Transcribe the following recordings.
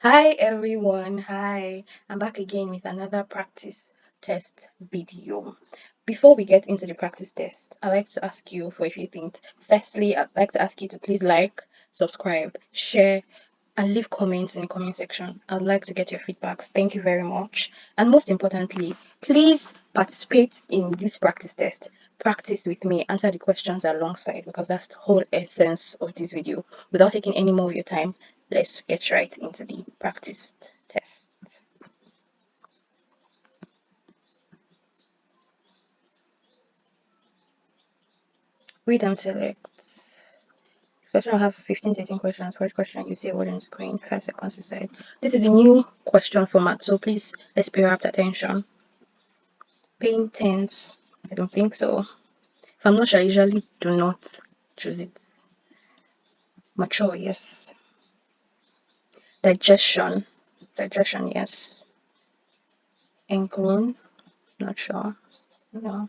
Hi everyone, hi. I'm back again with another practice test video. Before we get into the practice test, I'd like to ask you for a few things. Firstly, I'd like to ask you to please like, subscribe, share, and leave comments in the comment section. I'd like to get your feedbacks. Thank you very much. And most importantly, please participate in this practice test. Practice with me, answer the questions alongside because that's the whole essence of this video. Without taking any more of your time, let's get right into the practice test. Read and select. This question will have 15 to 18 questions. First question, you see a word on the screen, 5 seconds to say. This is a new question format, so please let's pay rapt attention. Paying tense, I don't think so. If I'm not sure, I usually do not choose it. Mature, yes. Digestion, yes. Ingrown, not sure. No.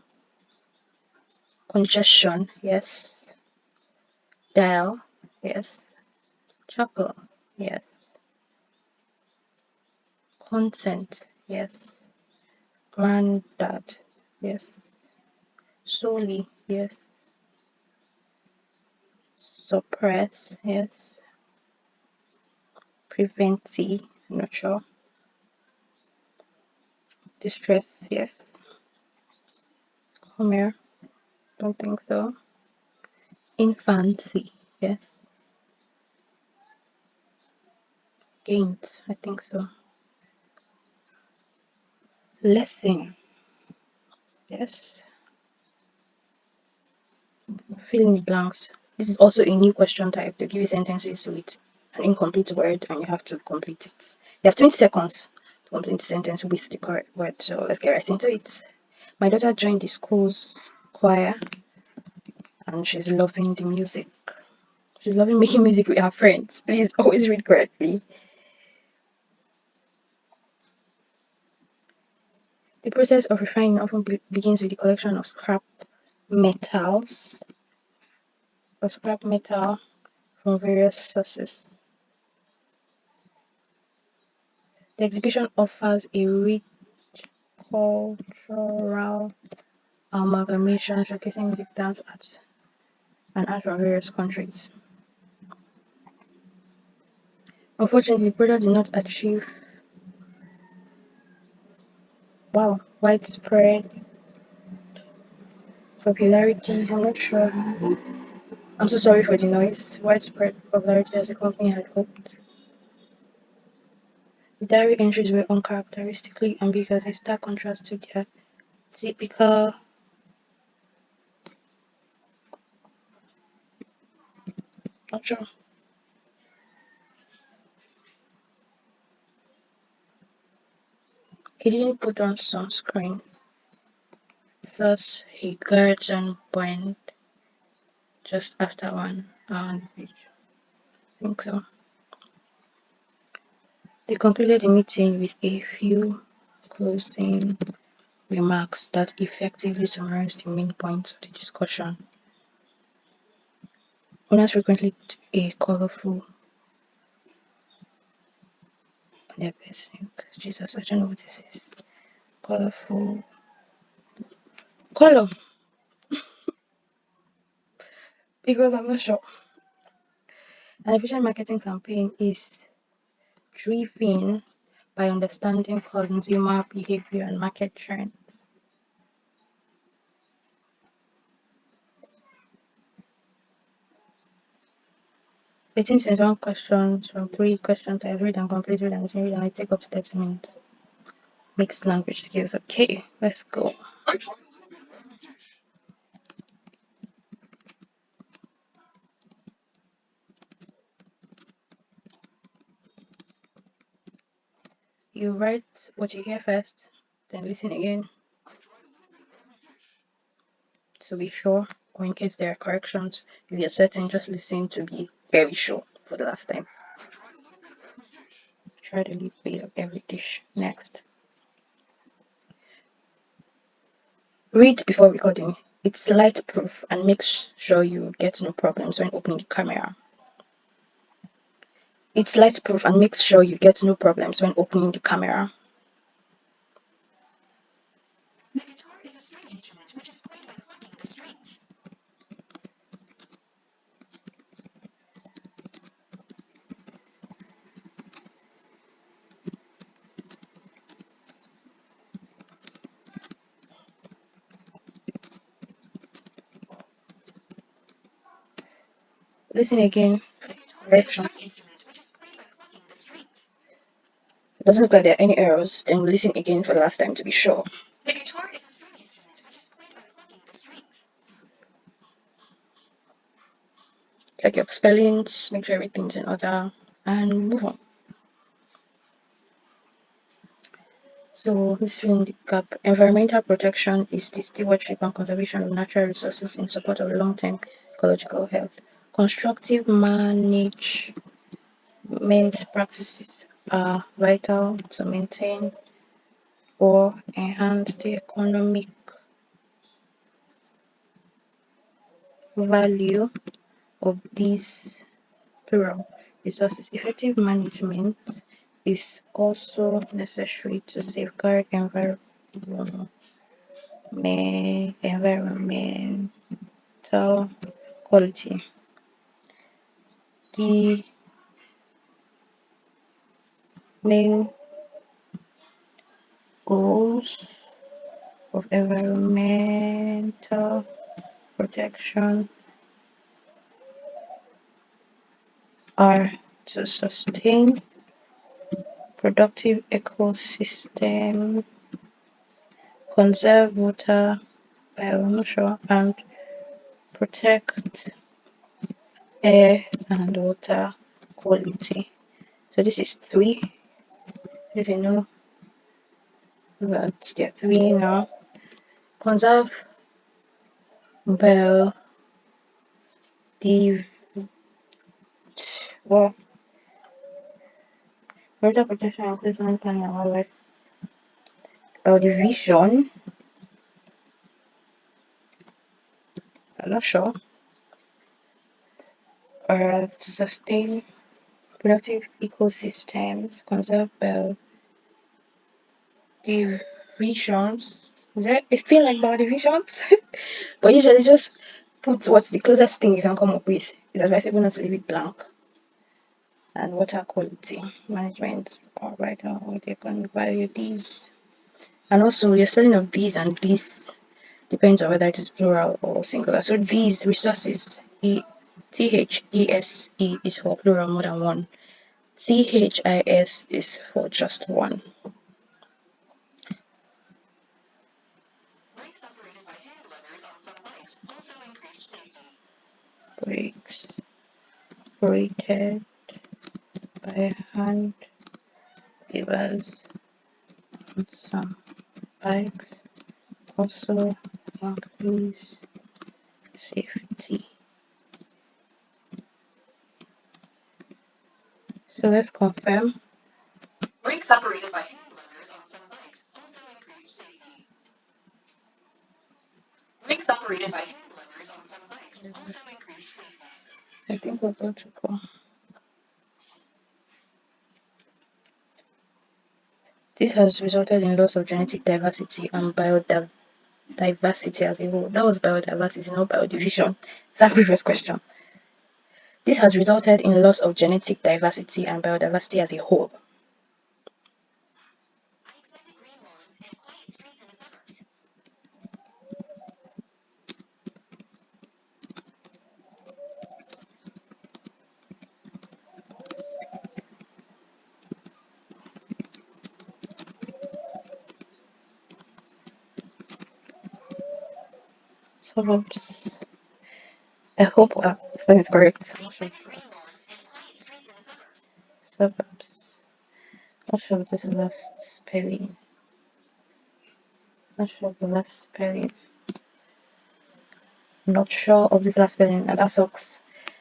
Congestion, yes. Dial, yes. Chapel, yes. Consent, yes. Granddad, yes. Solely, yes. Suppress, yes. Preventi, not sure. Distress, yes. Come here, don't think so. Infancy, yes. Gained, I think so. Lesson, yes. Fill in the blanks. This is also a new question type. They give you sentences with an incomplete word and you have to complete it. You have 20 seconds to complete the sentence with the correct word. So let's get right into it. My daughter joined the school's choir and she's loving the music. She's loving making music with her friends. Please always read correctly. The process of refining often begins with the collection of metals scrap metal from various sources. The exhibition offers a rich cultural amalgamation showcasing music, dance, arts, and art from various countries. Unfortunately, the project did not achieve widespread popularity. I'm not sure. I'm so sorry for the noise. Widespread popularity as the company had hoped. The diary entries were uncharacteristically ambiguous, a stark contrast to their typical. Not sure. He didn't put on sunscreen, thus he guards and burned just after 1 hour on the beach. I think so. They concluded the meeting with a few closing remarks that effectively summarized the main points of the discussion. Owners frequently put a colorful on their person. Jesus, I don't know what this is. Colorful color because I'm not sure. An efficient marketing campaign is driven by understanding consumer behavior and market trends. 18 to 21 questions from 3 questions. I read and complete, read and listen, read and I take up 30 minutes. Mixed language skills. Okay, let's go. You write what you hear first, then listen again to be sure, or in case there are corrections. If you're certain, just listen to be very sure for the last time. Try to leave bit of every dish. Next. Read before recording. It's light proof and make sure you get no problems when opening the camera. It's light-proof and makes sure you get no problems when opening the camera. The guitar is a string instrument which is played by plucking the strings. Listen again. The guitar is a string instrument which is played by plucking the strings. It doesn't look like there are any errors, then listen again for the last time to be sure. The guitar is a string instrument which is played by plucking the strings. Check your spellings, make sure everything's in order, and move on. So this filling the gap. Environmental protection is the stewardship and conservation of natural resources in support of long-term ecological health. Constructive management practices are vital to maintain or enhance the economic value of these plural resources. Effective management is also necessary to safeguard environmental quality. The main goals of environmental protection are to sustain productive ecosystem, conserve water, biomass, and protect air and water quality. So this is three. As you know that there are three now. Conserve biodiversity. Well, water protection includes maintaining and wildlife biodivision. I'm not sure. To sustain productive ecosystems, conserve biodivisions. Is that it feel like biodivisions? But usually just put what's the closest thing you can come up with. It's advisable not to leave it blank. And water quality management, right now, what they can value these. And also your spelling of these and this depends on whether it is plural or singular. So these resources, THESE is for plural more than one. THIS is for just one. Brakes operated by hand levers on some bikes also increased safety. Brakes operated by hand levers on some bikes also increase safety. So let's confirm. Brakes operated by hand levers on some bikes also increased safety. Brakes operated by hand levers on some bikes also increased safety. I think we're good to go. This has resulted in loss of genetic diversity and biodiversity as a whole. That was biodiversity, not biodivision. That previous question. This has resulted in loss of genetic diversity and biodiversity as a whole. I expected green lawns and quiet streets in the suburbs. Suburbs. I hope that is correct. Suburbs. Not sure of this last spelling. Not sure of the last spelling. Not sure of this last spelling, and that sucks.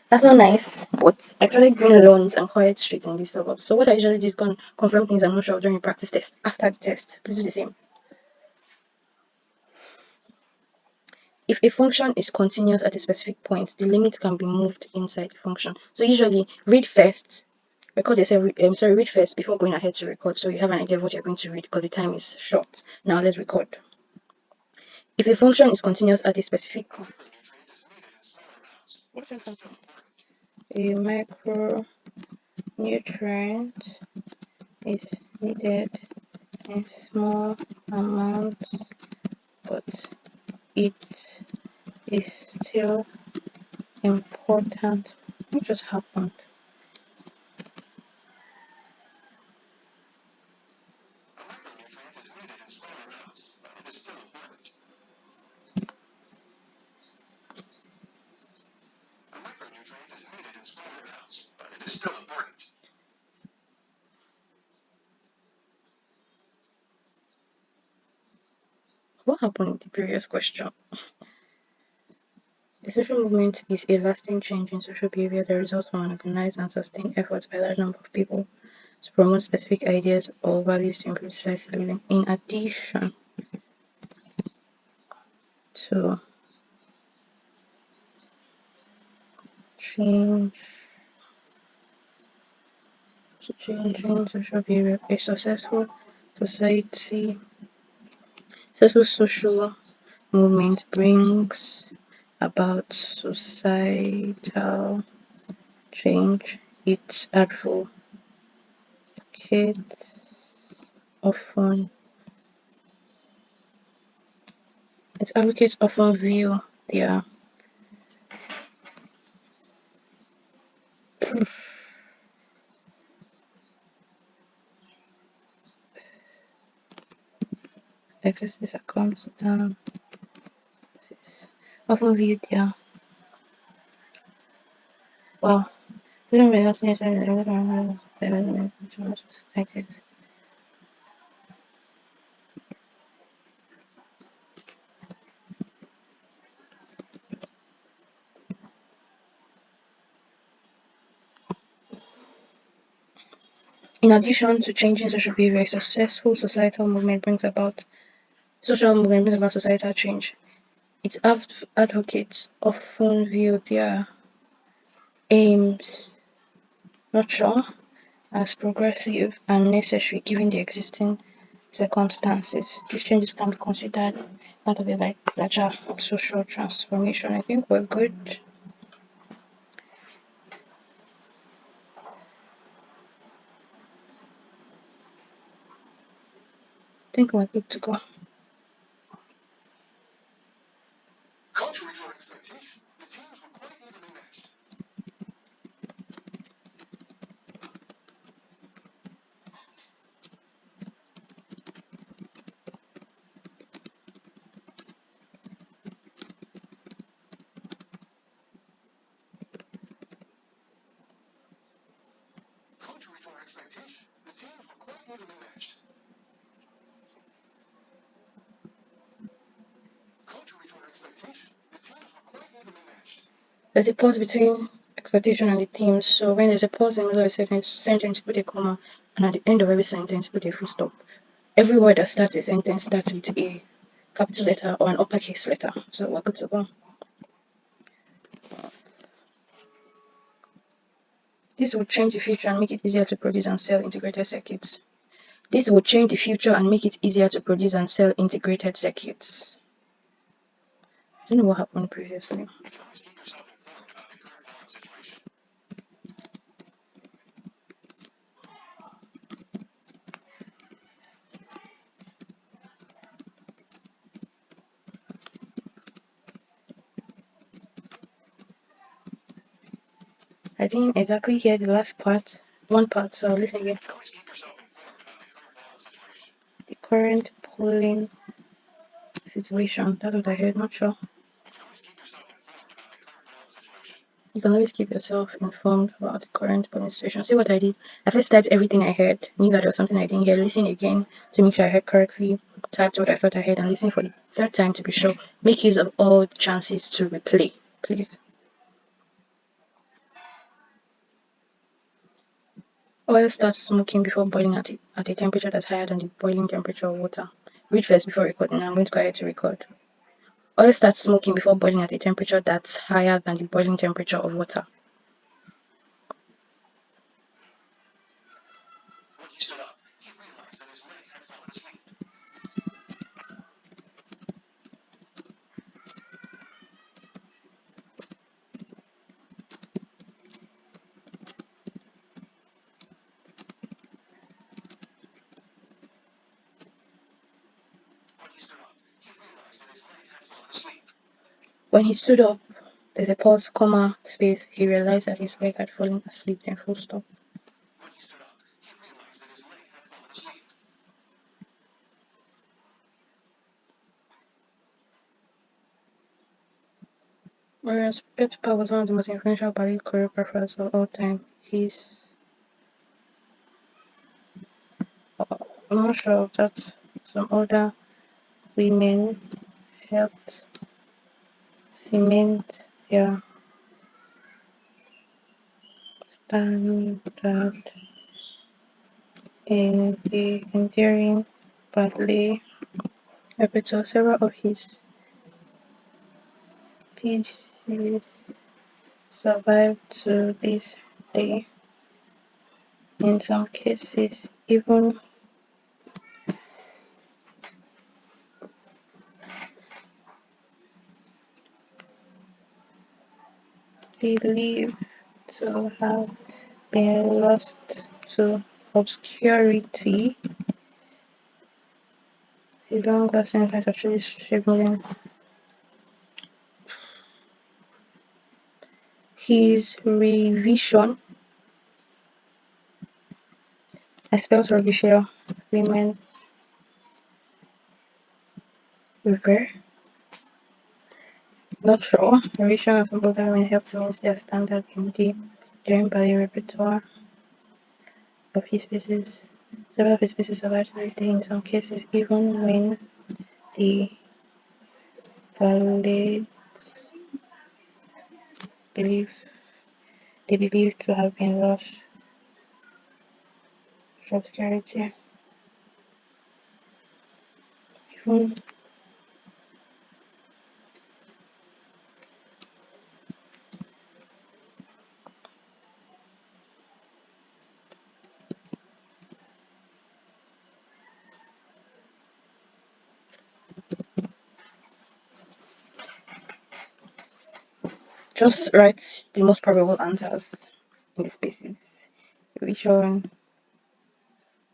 That's not nice, but I expected green lawns and quiet streets in these suburbs. So what I usually do is confirm things I'm not sure of during practice test. After the test, please do the same. If a function is continuous at a specific point, the limit can be moved inside the function. So usually read first, Record yourself, read first before going ahead to record, so you have an idea of what you're going to read because the time is short. Now let's record. If a function is continuous at a specific a micronutrient is needed in small amounts, but it is still important. What just happened? What happened in the previous question? A social movement is a lasting change in social behavior that results from an organized and sustained effort by a large number of people to promote specific ideas or values to improve society living. In addition to change changing social behavior, a society successful social movement brings about societal change. Its often advocates often view their existence accounts often view their well in addition to changing social behavior, a successful social movement brings about societal change. Its advocates often view their aims, not sure, as progressive and necessary given the existing circumstances. These changes can be considered part of a larger social transformation. I think we're good. I think we're good to go. Contrary to expectation, the teams were quite evenly matched. Contrary to expectation, the teams were quite evenly matched. Contrary to expectation, the teams were quite evenly matched. There's a pause between expectation and the themes. So when there's a pause in the middle of a sentence, put a comma, and at the end of every sentence, put a full stop. Every word that starts a sentence starts with a capital letter or an uppercase letter. So we're good to go. This will change the future and make it easier to produce and sell integrated circuits. This will change the future and make it easier to produce and sell integrated circuits. I don't know what happened previously. I didn't exactly hear the last part, one part, so listen again. The current polling situation, that's what I heard, not sure. You can always keep yourself informed about the current polling situation. See what I did? I first typed everything I heard, knew that there was something I didn't hear, listen again to make sure I heard correctly, typed what I thought I heard, and listen for the third time to be sure. Make use of all the chances to replay, please. Oil starts smoking before boiling at a temperature that's higher than the boiling temperature of water. Read first before recording. I'm going to go ahead to record. Oil starts smoking before boiling at a temperature that's higher than the boiling temperature of water. When he stood up, there's a pause, comma, space. He realized that his leg had fallen asleep, then full stop. Whereas Peter was one of the most influential ballet choreographers of all time, I'm not sure that some other women helped cement their standard in the enduring ballet repertoire. Several of his pieces survive to this day. In some cases, even believed to have been lost to obscurity. His long-lasting influence actually shaped millions. His revision, I spelled revision, women revere, not sure. Revision of both women helped meet their standard in the during ballet repertoire of his pieces. Several of his pieces survive to this day in some cases, even when the ballets believe they believed to have been lost to obscurity. Even just write the most probable answers in the spaces. Revision,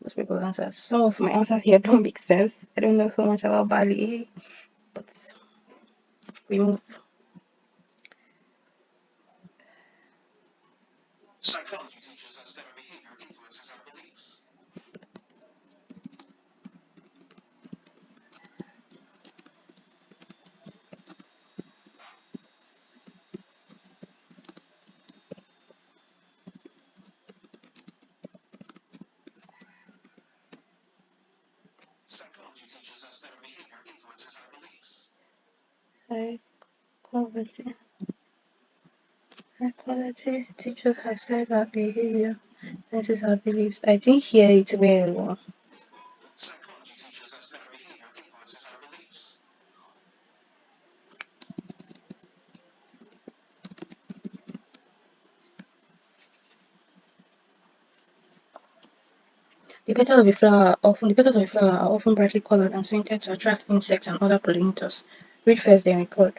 most probable answers. Some of my answers here don't make sense. I don't know so much about ballet, but we move. Psychology. Psychology teachers have said that behavior influences our beliefs. I didn't hear it well. The petals of a flower are often brightly colored and scented to attract insects and other pollinators. Read first, then record.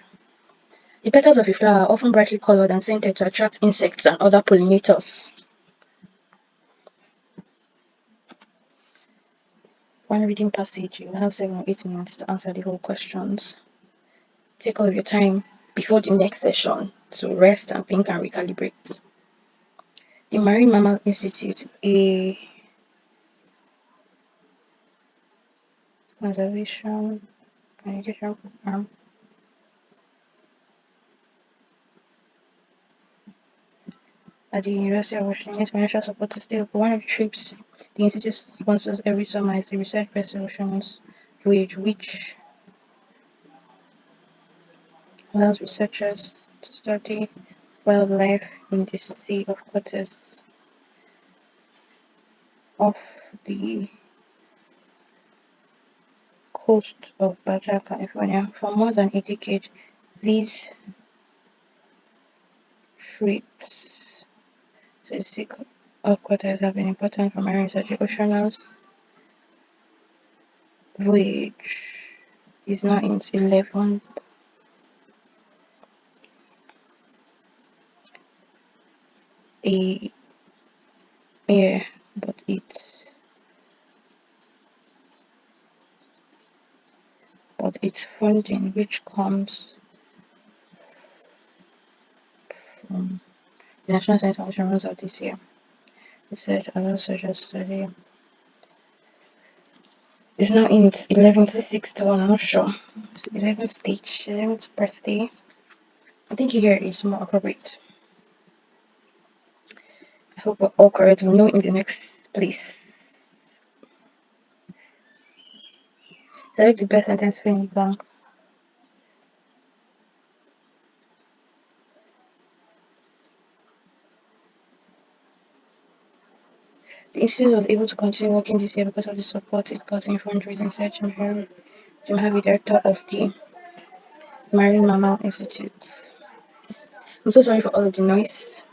The petals of a flower are often brightly colored and scented to attract insects and other pollinators. One reading passage, you will have 7 or 8 minutes to answer the whole questions. Take all of your time before the next session to rest and think and recalibrate. The Marine Mammal Institute, a conservation communication program at the University of Washington, needs financial support to stay open. One of the trips the institute sponsors every summer is the Research Resolutions Voyage, which allows researchers to study wildlife in the Sea of Cortez off the coast of Baja California. For more than a decade, these trips to the sea All quarters have been important for my research. Oceanus voyage is now in its 11th a year, but its funding, which comes from the National Science Foundation, runs out this year. Research and research study is now in its 11th, 6th one, I'm not sure. It's 11th stage, 11th birthday. I think here is more appropriate. I hope we're all correct. We'll know in the next place. Select the best sentence filling blank. The institute was able to continue working this year because of the support it got in fundraising. Jim Harvey, director of the Marine Mammal Institute. I'm so sorry for all of the noise.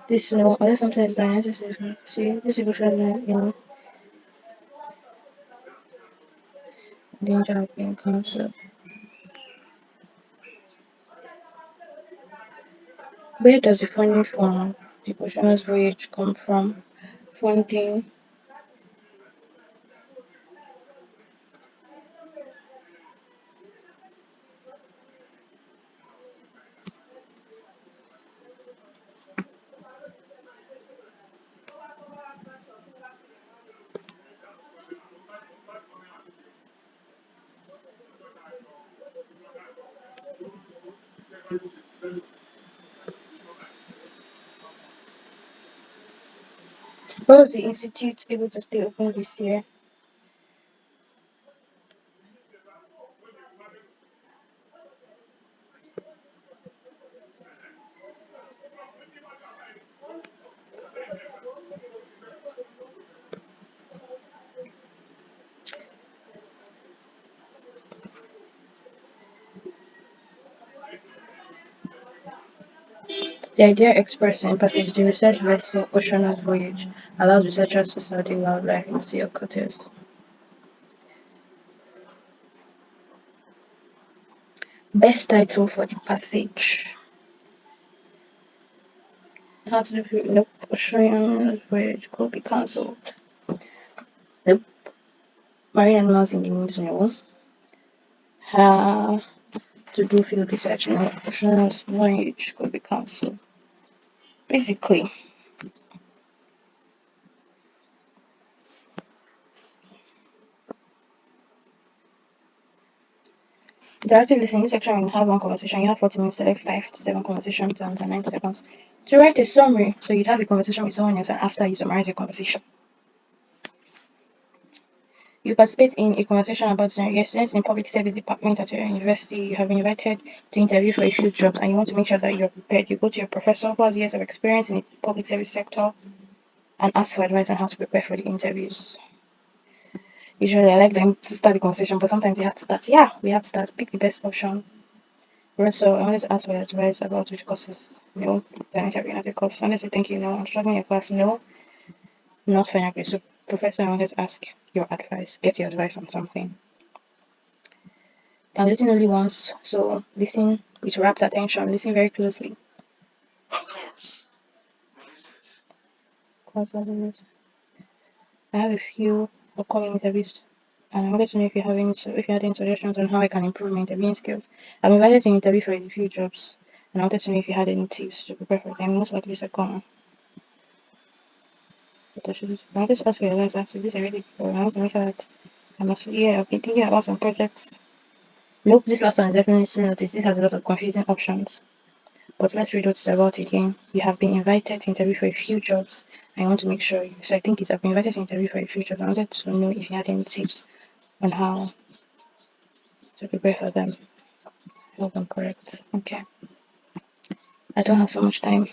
This no, other sometimes dying. Just see this people should danger of being cancelled. Where does the funding for the Oceanus voyage come from? Funding. Why was the institute able to stay open this year? The idea expressed in passage, the research vessel Oceanus Voyage allows researchers to study wildlife in sea otters. Best title for the passage. How to do nope. Oceanus Voyage could be cancelled. Nope. Marine animals in the news, no. How to do field research, no. Oceanus Voyage could be cancelled. Basically, interactive listening. This section you have one conversation. You have 40 minutes. Select 5 to 7 conversations under 90 seconds to write a summary. So you'd have a conversation with someone else, and after you summarize your conversation, you participate in a conversation about your students in public service department at your university. You have been invited to interview for a few jobs, and you want to make sure that you're prepared. You go to your professor who has years of experience in the public service sector and ask for advice on how to prepare for the interviews. Usually, I like them to start the conversation, but sometimes you have to start. Yeah, we have to start. Pick the best option. So I wanted to ask for your advice about which courses. No, it's an interview, not a course. Unless you think you know, I'm struggling in your class. No, not final grade. So, professor, I wanted to ask your advice. Get your advice on something. Can listen only once, so listen with rapt attention. Listen very closely. I have a few upcoming interviews, and I wanted to know if you have if you had any suggestions on how I can improve my interviewing skills. I'm invited to interview for a few jobs, and I wanted to know if you had any tips to prepare for them. Most likely second. But I wanted to ask for your advice after this already before. I want to make sure that I've been thinking about some projects. Nope, this last one is definitely still notice. This has a lot of confusing options. But let's read what it's about again. You have been invited to interview for a few jobs. I want to make sure. So I think it's I've been invited to interview for a few jobs. I wanted to know if you had any tips on how to prepare for them. I hope I'm correct. Okay. I don't have so much time.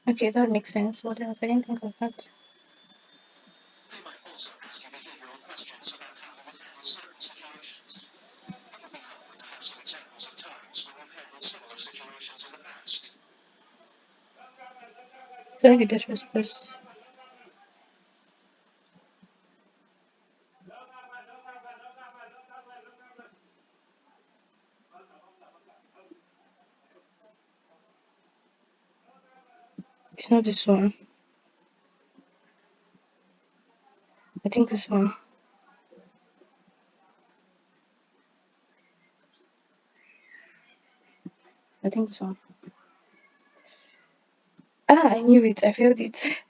Okay, that makes sense. What else? I didn't think of that. They might also ask you behavioral questions about how you would handle certain situations. It would be helpful to have some examples of times when you've handled similar situations in the past. So the best response. It's not this one. I think this one. I think this one. Ah, I knew it. I felt it. For most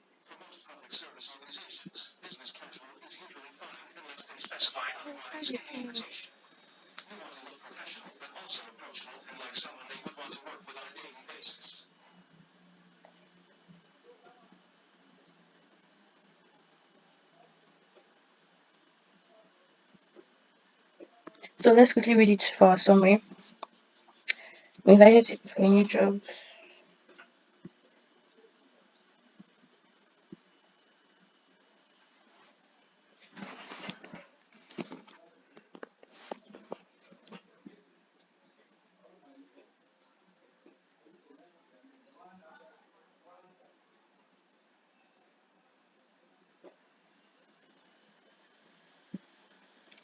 public service organizations, business casual is usually fine unless they specify otherwise in the invitation. You want to look professional, but also approachable and like someone they would want to work with on a daily basis. So let's quickly read it for our summary. We invited for a new job.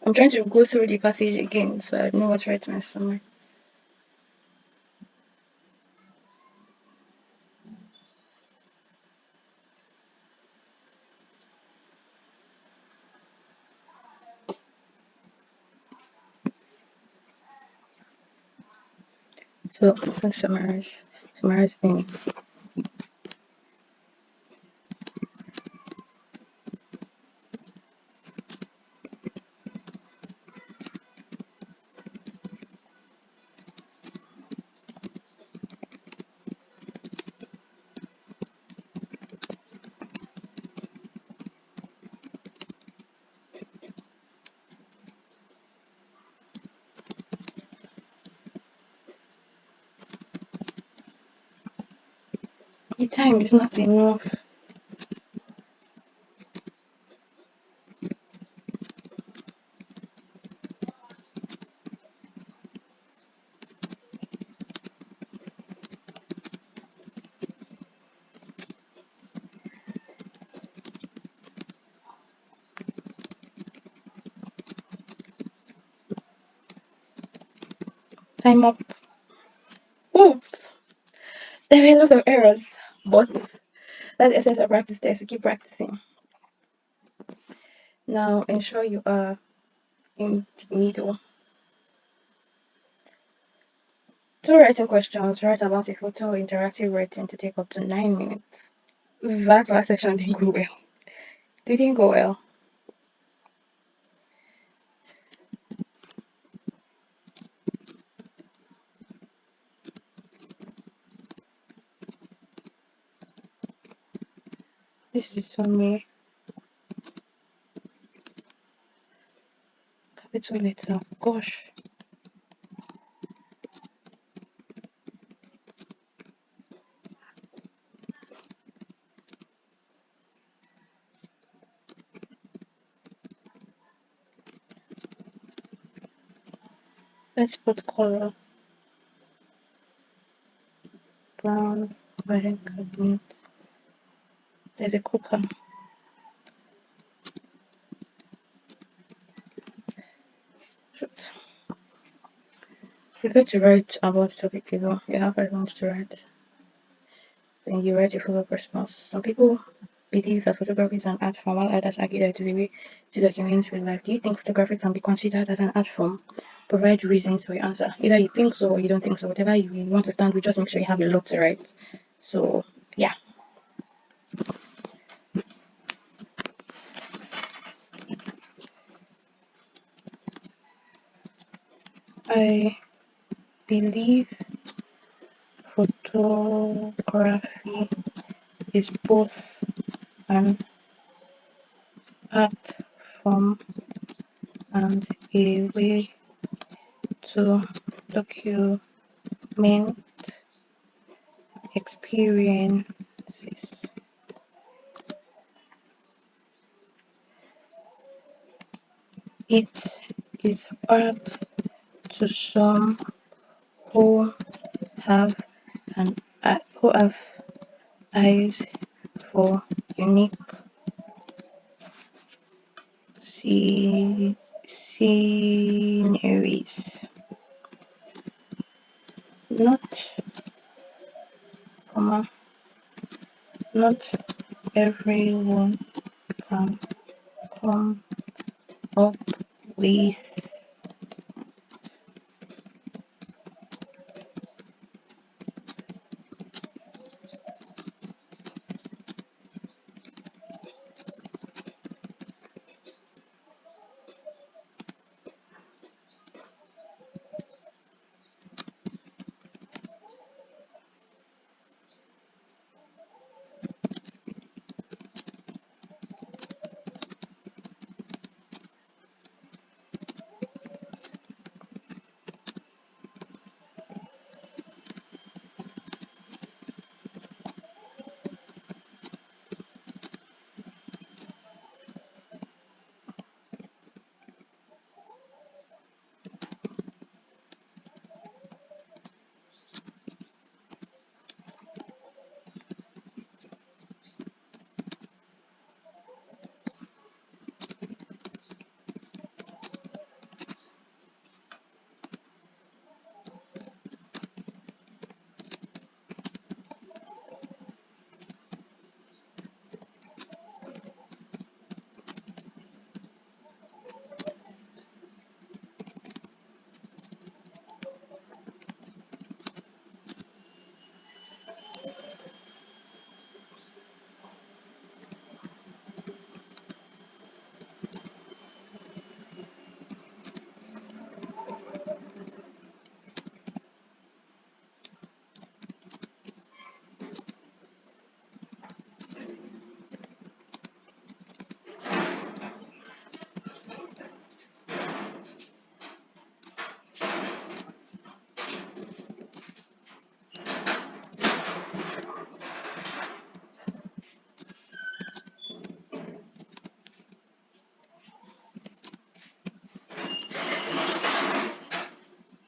I'm trying to go through the passage again so I know what to write in my summary. So let's summarize. Summarize in. The time is not enough. Time up. Oops. There were a lot of errors, but that's the essence of practice test. Keep practicing. Now ensure you are in the middle. Two writing questions. Write about a photo interactive writing to take up to 9 minutes. That last section didn't go well. Didn't go well. This is summary. Capital letter. Gosh. Let's put color. Brown. Red cabinet. There's a cooker. Shoot. Prepare to write about the topic below. You have 5 minutes to write. Then you write a follow-up response. Some people believe that photography is an art form, while others argue that it is a way to document real life. Do you think photography can be considered as an art form? Provide reasons for your answer. Either you think so or you don't think so. Whatever you want to stand with, just make sure you have a lot to write. So, yeah. I believe photography is both an art form and a way to document experience sentences. It is hard to some who have who have eyes for unique sceneries. Not, comma, not everyone can come up with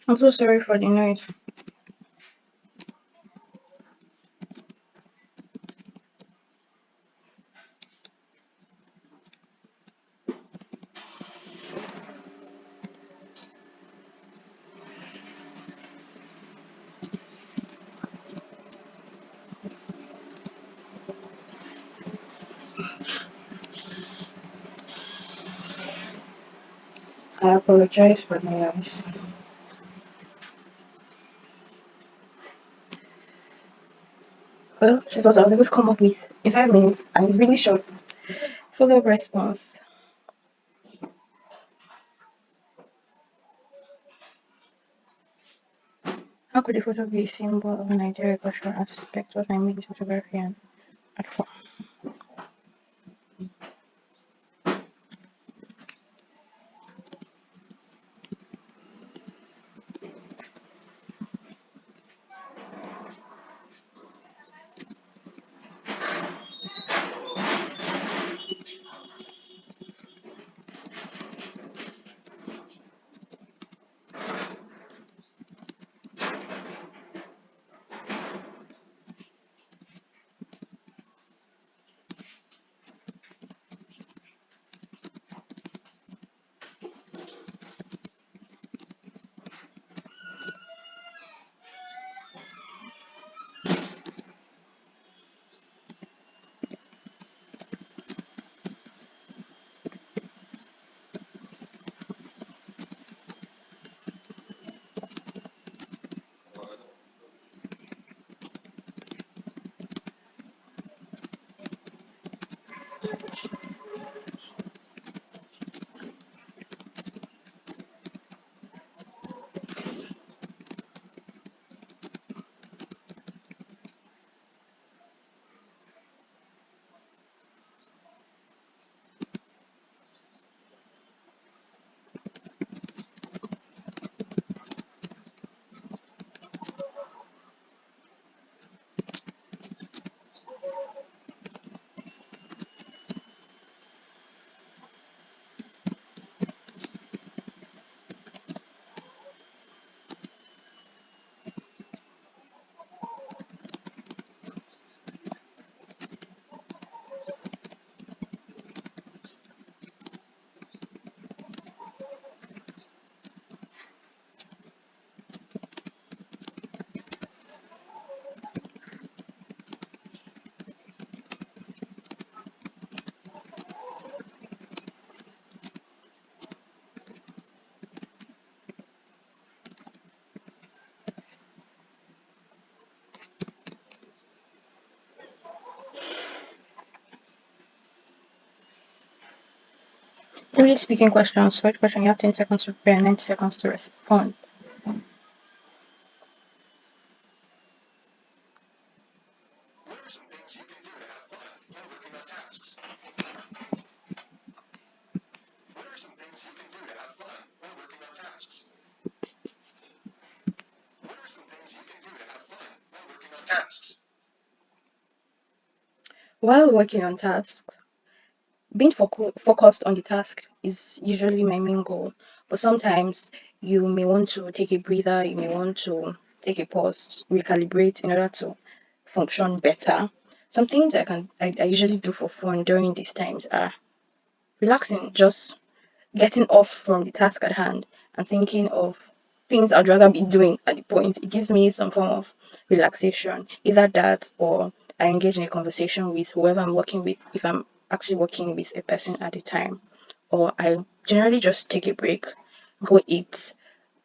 I'm so sorry for the noise. I apologize for the noise. Well, this is what I was able to come up with in 5 minutes, and it's really short. Follow up response. How could a photo be a symbol of a Nigerian cultural aspect? What I make this photography and art form? Three speaking questions. First question, you have 10 seconds to prepare and 90 seconds to respond. What are some things you can do to have fun while working on tasks? What are some things you can do to have fun while working on tasks? What are some things you can do to have fun while working on tasks? While working on tasks, being focused on the task is usually my main goal, but sometimes you may want to take a breather, you may want to take a pause, recalibrate in order to function better. Some things I usually do for fun during these times are relaxing, just getting off from the task at hand and thinking of things I'd rather be doing at the point. It gives me some form of relaxation, either that or I engage in a conversation with whoever I'm working with, if I'm actually working with a person at the time, or I generally just take a break, go eat,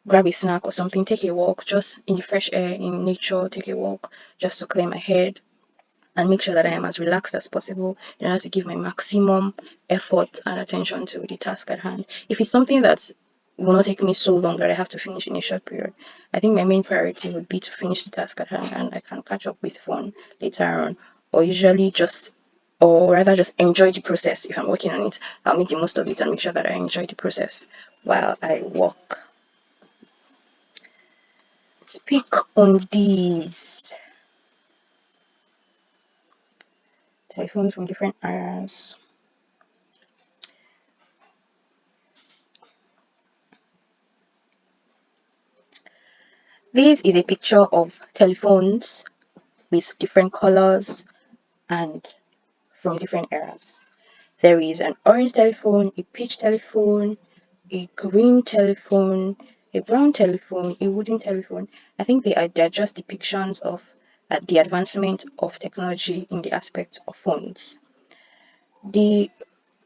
grab a snack or something, take a walk, just in the fresh air, in nature, take a walk just to clear my head and make sure that I am as relaxed as possible in order to give my maximum effort and attention to the task at hand. If it's something that will not take me so long that I have to finish in a short period, I think my main priority would be to finish the task at hand and I can catch up with fun later on, or usually just or rather just enjoy the process. If I'm working on it, I'll make the most of it and make sure that I enjoy the process while I work. Speak on these telephones from different areas. This is a picture of telephones with different colors and from different eras. There is an orange telephone, a peach telephone, a green telephone, a brown telephone, a wooden telephone. I think they're just depictions of the advancement of technology in the aspect of phones. The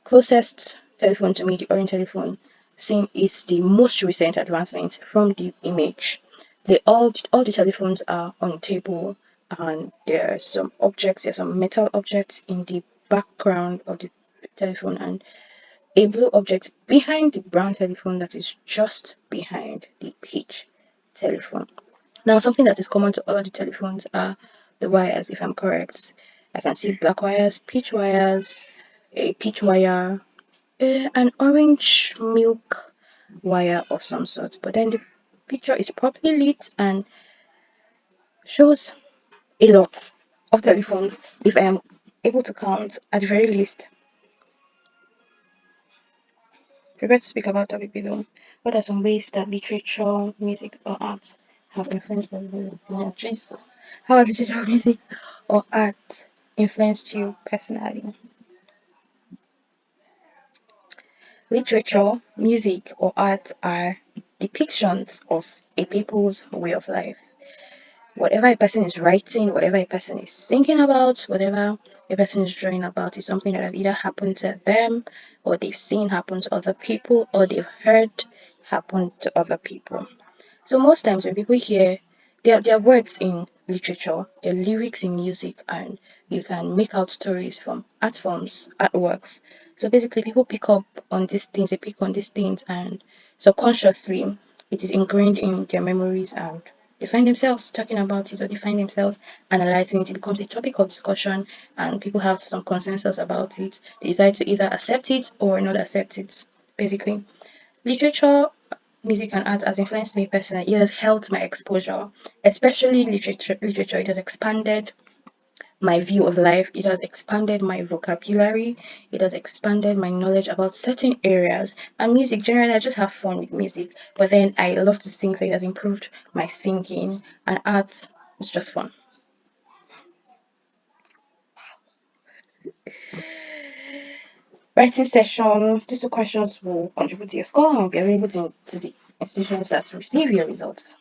closest telephone to me, the orange telephone, same is the most recent advancement from the image. All the telephones are on the table, and there are some objects, there are some metal objects in the background of the telephone, and a blue object behind the brown telephone that is just behind the peach telephone. Now, something that is common to all the telephones are the wires, if I'm correct. I can see black wires, peach wires, a peach wire, an orange milk wire of some sort. But then the picture is properly lit and shows a lot of telephones. If I am able to count, at the very least, prepare to speak about topic below. What are some ways that literature, music, or arts have influenced you? Jesus, how has literature, music, or art influenced you personally? Literature, music, or art are depictions of a people's way of life. Whatever a person is writing, whatever a person is thinking about, whatever a person is drawing about is something that has either happened to them, or they've seen happen to other people, or they've heard happen to other people. So most times when people hear there are words in literature, there are lyrics in music, and you can make out stories from art forms, artworks. So basically people pick up on these things, they pick on these things and subconsciously it is ingrained in their memories and they find themselves talking about it or they find themselves analyzing it. It becomes a topic of discussion and people have some consensus about it. They decide to either accept it or not accept it. Basically, literature, music, and art has influenced me personally. It has helped my exposure, especially literature. Literature, it has expanded my view of life. It has expanded my vocabulary. It has expanded my knowledge about certain areas. And music, generally, I just have fun with music. But then I love to sing, so it has improved my singing. And art is just fun. Writing session. These two questions will contribute to your score and will be available to the institutions that receive your results.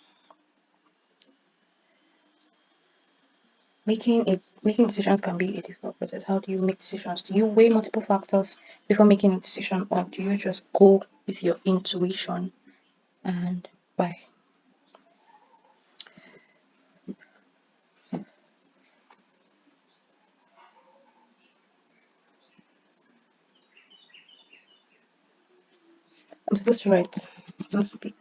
Making decisions can be a difficult process. How do you make decisions? Do you weigh multiple factors before making a decision, or do you just go with your intuition? And why? I'm supposed to write, not speak.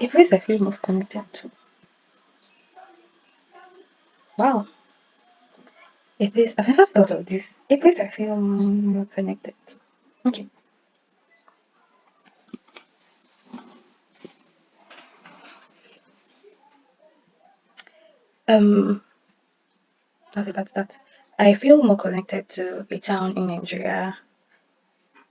A place I feel most connected to. Wow. A place I've never thought of this. A place I feel more connected. Okay. Um, that's that. I feel more connected to a town in Nigeria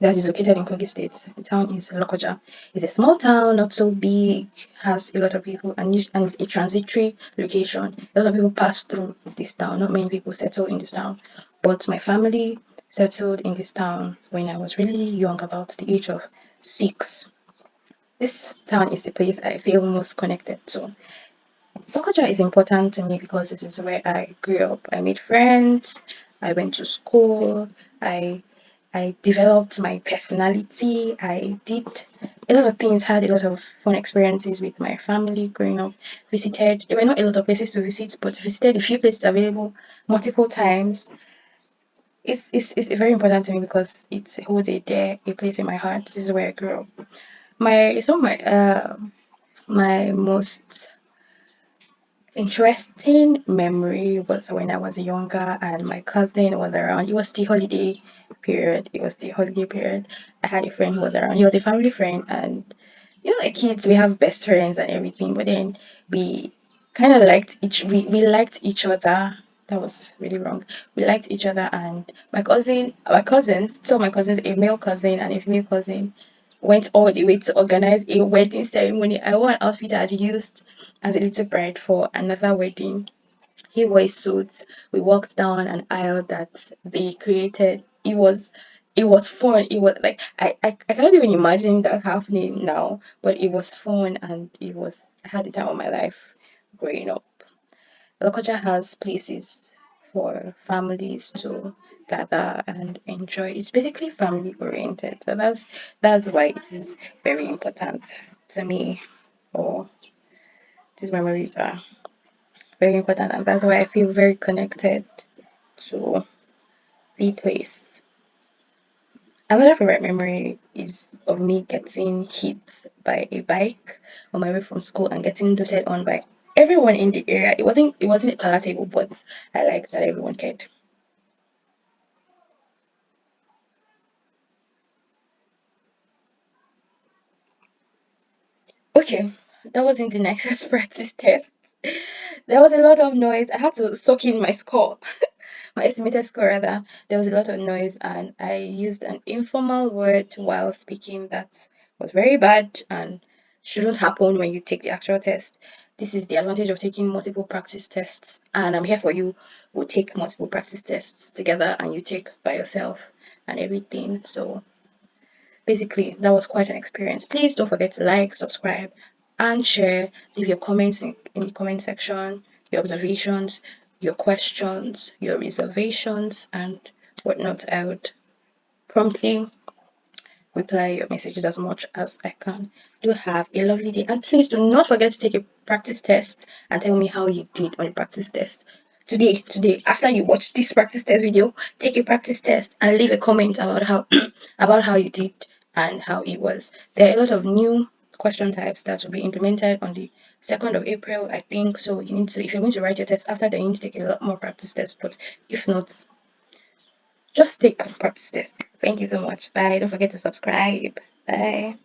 that is located in Kogi State. The town is Lokoja. It's a small town, not so big, has a lot of people, and it's a transitory location. A lot of people pass through this town. Not many people settle in this town, but my family settled in this town when I was really young, about the age of 6. This town is the place I feel most connected to. Culture is important to me because this is where I grew up. I made friends, I went to school, I I developed my personality, I did a lot of things, had a lot of fun experiences with my family growing up, visited there were not a lot of places to visit, but visited a few places available multiple times. It's very important to me because it holds a place in my heart. This is where I grew up. My most interesting memory was when I was younger and my cousin was around. It was the holiday period. It was the holiday period. I had a friend who was around. He was a family friend, and like kids, we have best friends and everything. But then we kind of we liked each other. That was really wrong. We liked each other, and my cousins, so my cousins, a male cousin and a female cousin, went all the way to organize a wedding ceremony. I wore an outfit I had used as a little bride for another wedding. He wore a suit. We walked down an aisle that they created. It was fun. It was like I cannot even imagine that happening now, but it was fun and I had the time of my life growing up. Lokoja has places for families to gather and enjoy. It's basically family oriented. So that's why it is very important to me, or these memories are very important, and that's why I feel very connected to the place. Another favorite memory is of me getting hit by a bike on my way from school and getting doted on by everyone in the area. It wasn't palatable, but I liked that everyone cared. Okay, that was in the next practice test. There was a lot of noise. I had to soak in my score, my estimated score rather. There was a lot of noise, and I used an informal word while speaking that was very bad and shouldn't happen when you take the actual test. This is the advantage of taking multiple practice tests, and I'm here for you. We'll take multiple practice tests together, and you take by yourself and everything. So basically, that was quite an experience. Please don't forget to like, subscribe, and share. Leave your comments in the comment section, your observations, your questions, your reservations, and whatnot. I would promptly reply your messages as much as I can. Do have a lovely day, and please do not forget to take a practice test and tell me how you did on the practice test. Today, after you watch this practice test video, take a practice test and leave a comment about how about how you did and how it was. There are a lot of new question types that will be implemented on the 2nd of April, I think. So you need to, if you're going to write your test after, then you need to take a lot more practice tests. But if not, just take practice test. Thank you so much. Bye. Don't forget to subscribe. Bye.